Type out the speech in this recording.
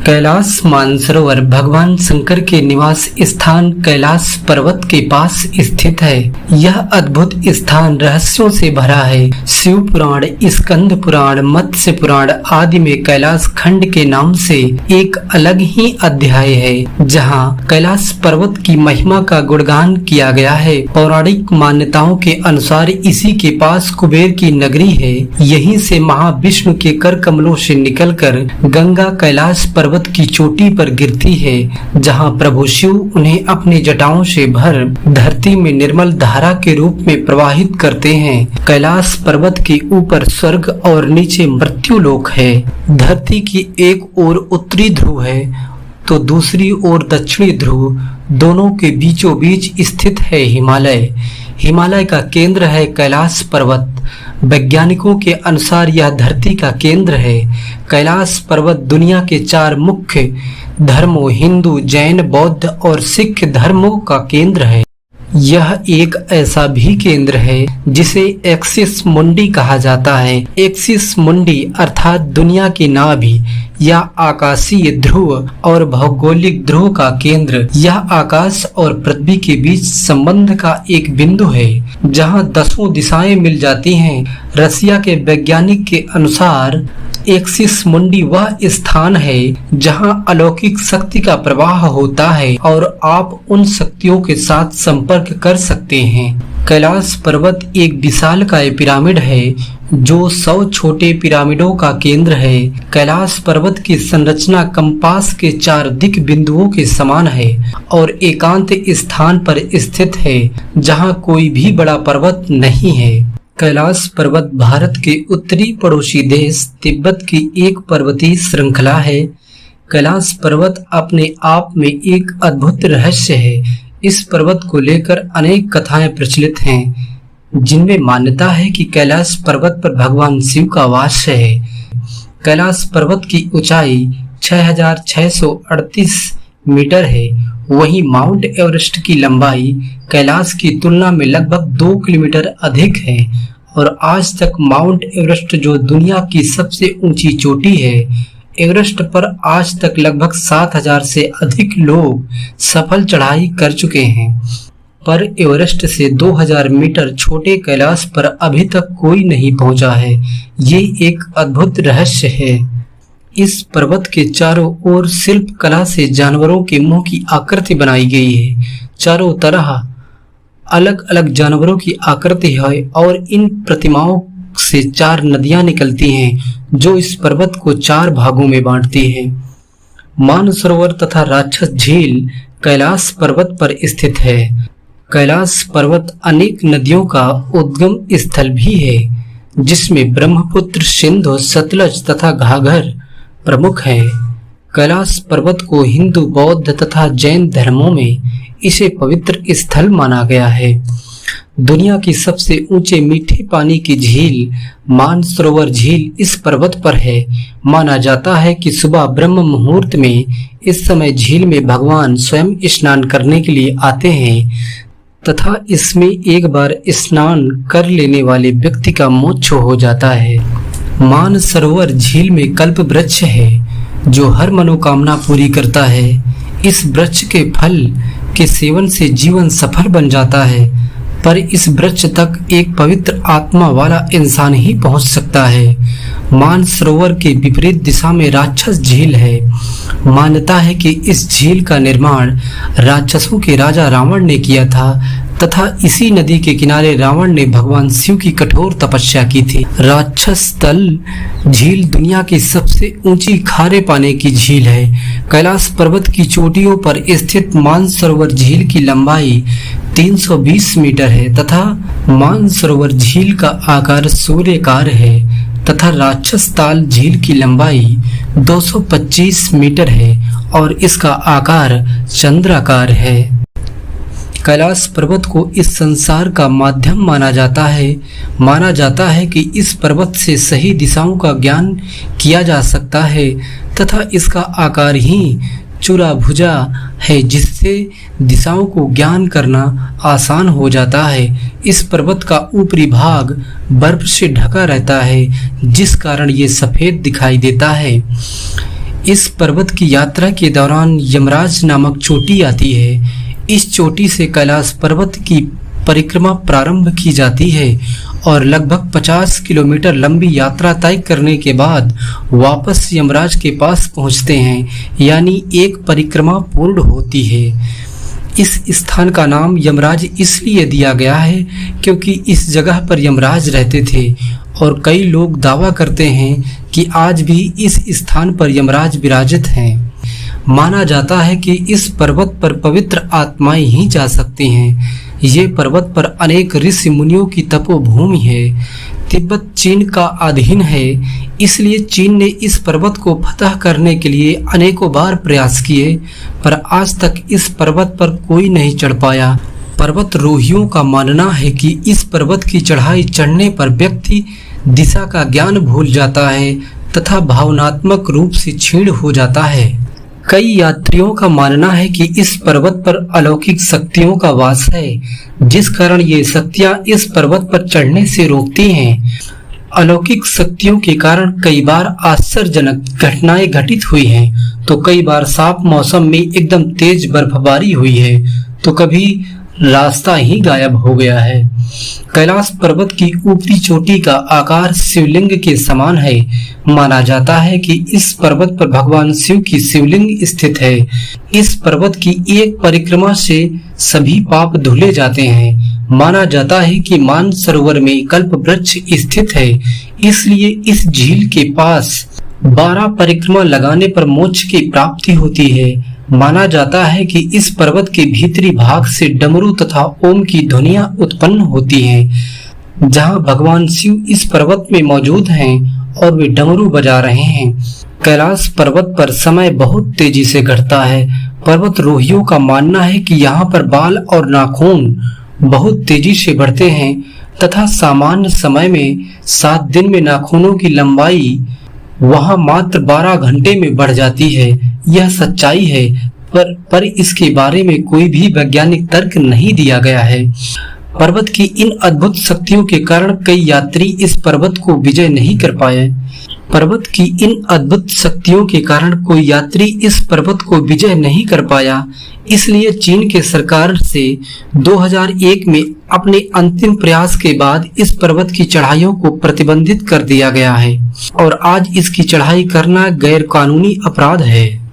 कैलाश मानसरोवर भगवान शंकर के निवास स्थान कैलाश पर्वत के पास स्थित है। यह अद्भुत स्थान रहस्यों से भरा है। शिव पुराण, स्कंद पुराण, मत्स्य पुराण आदि में कैलाश खंड के नाम से एक अलग ही अध्याय है, जहाँ कैलाश पर्वत की महिमा का गुणगान किया गया है। पौराणिक मान्यताओं के अनुसार इसी के पास कुबेर की नगरी है। यहीं से महाविष्णु के कर कमलों से निकलकर गंगा कैलाश पर्वत की चोटी पर गिरती है, जहां प्रभु शिव उन्हें अपनी जटाओं से भर धरती में निर्मल धारा के रूप में प्रवाहित करते हैं। कैलाश पर्वत के ऊपर स्वर्ग और नीचे मृत्यु लोक है। धरती की एक ओर उत्तरी ध्रुव है तो दूसरी ओर दक्षिणी ध्रुव। दोनों के बीचों बीच स्थित है हिमालय। हिमालय का केंद्र है कैलाश पर्वत। वैज्ञानिकों के अनुसार यह धरती का केंद्र है। कैलाश पर्वत दुनिया के 4 मुख्य धर्मों हिंदू, जैन, बौद्ध और सिख धर्मों का केंद्र है। यह एक ऐसा भी केंद्र है जिसे एक्सिस मुंडी कहा जाता है। एक्सिस मुंडी अर्थात दुनिया की नाभि या आकाशीय ध्रुव और भौगोलिक ध्रुव का केंद्र। यह आकाश और पृथ्वी के बीच संबंध का एक बिंदु है, जहां 10 दिशाएं मिल जाती हैं। रसिया के वैज्ञानिक के अनुसार एक्सिस मुंडी वह स्थान है जहां अलौकिक शक्ति का प्रवाह होता है और आप उन शक्तियों के साथ संपर्क कर सकते हैं। कैलाश पर्वत एक विशालकाय पिरामिड है जो 100 छोटे पिरामिडों का केंद्र है। कैलाश पर्वत की संरचना कंपास के 4 दिक बिंदुओं के समान है और एकांत स्थान पर स्थित है जहां कोई भी बड़ा पर्वत नहीं है। कैलाश पर्वत भारत के उत्तरी पड़ोसी देश तिब्बत की एक पर्वतीय श्रृंखला है। कैलाश पर्वत अपने आप में एक अद्भुत रहस्य है। इस पर्वत को लेकर अनेक कथाएं प्रचलित हैं, जिनमें मान्यता है कि कैलाश पर्वत पर भगवान शिव का वास है। कैलाश पर्वत की ऊंचाई 6638 मीटर है। वहीं माउंट एवरेस्ट की लंबाई कैलाश की तुलना में लगभग 2 किलोमीटर अधिक है और आज तक माउंट एवरेस्ट जो दुनिया की सबसे ऊंची चोटी है, एवरेस्ट पर आज तक लगभग 7000 से अधिक लोग सफल चढ़ाई कर चुके हैं, पर एवरेस्ट से 2000 मीटर छोटे कैलाश पर अभी तक कोई नहीं पहुंचा है। ये एक अद्भुत रहस्य है। इस पर्वत के चारों ओर शिल्प कला से जानवरों के मुंह की आकृति बनाई गई है। चारों तरह अलग अलग जानवरों की आकृति है और इन प्रतिमाओं से 4 नदियां निकलती हैं जो इस पर्वत को 4 भागों में बांटती है। मानसरोवर तथा राक्षस झील कैलाश पर्वत पर स्थित है। कैलाश पर्वत अनेक नदियों का उद्गम स्थल भी है, जिसमें ब्रह्मपुत्र, सिंधु, सतलज तथा घाघर प्रमुख है। कैलाश पर्वत को हिंदू, बौद्ध तथा जैन धर्मों में इसे पवित्र स्थल माना गया है। दुनिया की सबसे ऊंचे मीठे पानी की झील मानसरोवर झील इस पर्वत पर है। माना जाता है कि सुबह ब्रह्म मुहूर्त में इस समय झील में भगवान स्वयं स्नान करने के लिए आते हैं तथा इसमें एक बार स्नान कर लेने वाले व्यक्ति का मोक्ष हो जाता है। मानसरोवर झील में कल्प वृक्ष है जो हर मनोकामना पूरी करता है। इस वृक्ष के फल के सेवन से जीवन सफल बन जाता है, पर इस वृक्ष तक एक पवित्र आत्मा वाला इंसान ही पहुंच सकता है। मानसरोवर के विपरीत दिशा में राक्षस झील है। मान्यता है कि इस झील का निर्माण राक्षसों के राजा रावण ने किया था तथा इसी नदी के किनारे रावण ने भगवान शिव की कठोर तपस्या की थी। राक्षस तल झील दुनिया की सबसे ऊंची खारे पानी की झील है। कैलाश पर्वत की चोटियों पर स्थित मानसरोवर झील की लंबाई 320 मीटर है तथा मानसरोवर झील का आकार सूर्याकार है तथा राक्षस ताल झील की लंबाई 225 मीटर है और इसका आकार चंद्राकार है। कैलाश पर्वत को इस संसार का माध्यम माना जाता है। माना जाता है कि इस पर्वत से सही दिशाओं का ज्ञान किया जा सकता है तथा इसका आकार ही चुराभुजा है, जिससे दिशाओं को ज्ञान करना आसान हो जाता है। इस पर्वत का ऊपरी भाग बर्फ से ढका रहता है, जिस कारण ये सफेद दिखाई देता है। इस पर्वत की यात्रा के दौरान यमराज नामक चोटी आती है। इस चोटी से कैलाश पर्वत की परिक्रमा प्रारंभ की जाती है और लगभग 50 किलोमीटर लंबी यात्रा तय करने के बाद वापस यमराज के पास पहुंचते हैं, यानी एक परिक्रमा पूर्ण होती है। इस स्थान का नाम यमराज इसलिए दिया गया है क्योंकि इस जगह पर यमराज रहते थे और कई लोग दावा करते हैं कि आज भी इस स्थान पर यमराज विराजित हैं। माना जाता है कि इस पर्वत पर पवित्र आत्माएं ही जा सकती हैं। ये पर्वत पर अनेक ऋषि मुनियों की तपोभूमि है। तिब्बत चीन का अधीन है, इसलिए चीन ने इस पर्वत को फतह करने के लिए अनेकों बार प्रयास किए, पर आज तक इस पर्वत पर कोई नहीं चढ़ पाया। पर्वतारोहियों का मानना है कि इस पर्वत की चढ़ाई चढ़ने पर व्यक्ति दिशा का ज्ञान भूल जाता है तथा भावनात्मक रूप से क्षीण हो जाता है। कई यात्रियों का मानना है कि इस पर्वत पर अलौकिक शक्तियों का वास है, जिस कारण ये शक्तियां इस पर्वत पर चढ़ने से रोकती हैं। अलौकिक शक्तियों के कारण कई बार आश्चर्यजनक घटनाएं घटित हुई हैं, तो कई बार साफ मौसम में एकदम तेज बर्फबारी हुई है, तो कभी रास्ता ही गायब हो गया है। कैलाश पर्वत की ऊपरी चोटी का आकार शिवलिंग के समान है। माना जाता है कि इस पर्वत पर भगवान शिव की शिवलिंग स्थित है। इस पर्वत की एक परिक्रमा से सभी पाप धुले जाते हैं। माना जाता है कि मानसरोवर में कल्प वृक्ष स्थित है, इसलिए इस झील के पास 12 परिक्रमा लगाने पर मोक्ष की प्राप्ति होती है। माना जाता है कि इस पर्वत के भीतरी भाग से डमरू तथा ओम की ध्वनियां उत्पन्न होती हैं। जहां भगवान शिव इस पर्वत में मौजूद हैं और वे डमरू बजा रहे हैं। कैलाश पर्वत पर समय बहुत तेजी से घटता है। पर्वतारोहियों का मानना है कि यहाँ पर बाल और नाखून बहुत तेजी से बढ़ते हैं तथा सामान्य समय में 7 दिन में नाखूनों की लंबाई वहां मात्र 12 घंटे में बढ़ जाती है। यह सच्चाई है, पर इसके बारे में कोई भी वैज्ञानिक तर्क नहीं दिया गया है। पर्वत की इन अद्भुत शक्तियों के कारण कई यात्री इस पर्वत को विजय नहीं कर पाए। पर्वत की इन अद्भुत शक्तियों के कारण कोई यात्री इस पर्वत को विजय नहीं कर पाया, इसलिए चीन के सरकार से 2001 में अपने अंतिम प्रयास के बाद इस पर्वत की चढ़ाइयों को प्रतिबंधित कर दिया गया है और आज इसकी चढ़ाई करना गैर कानूनी अपराध है।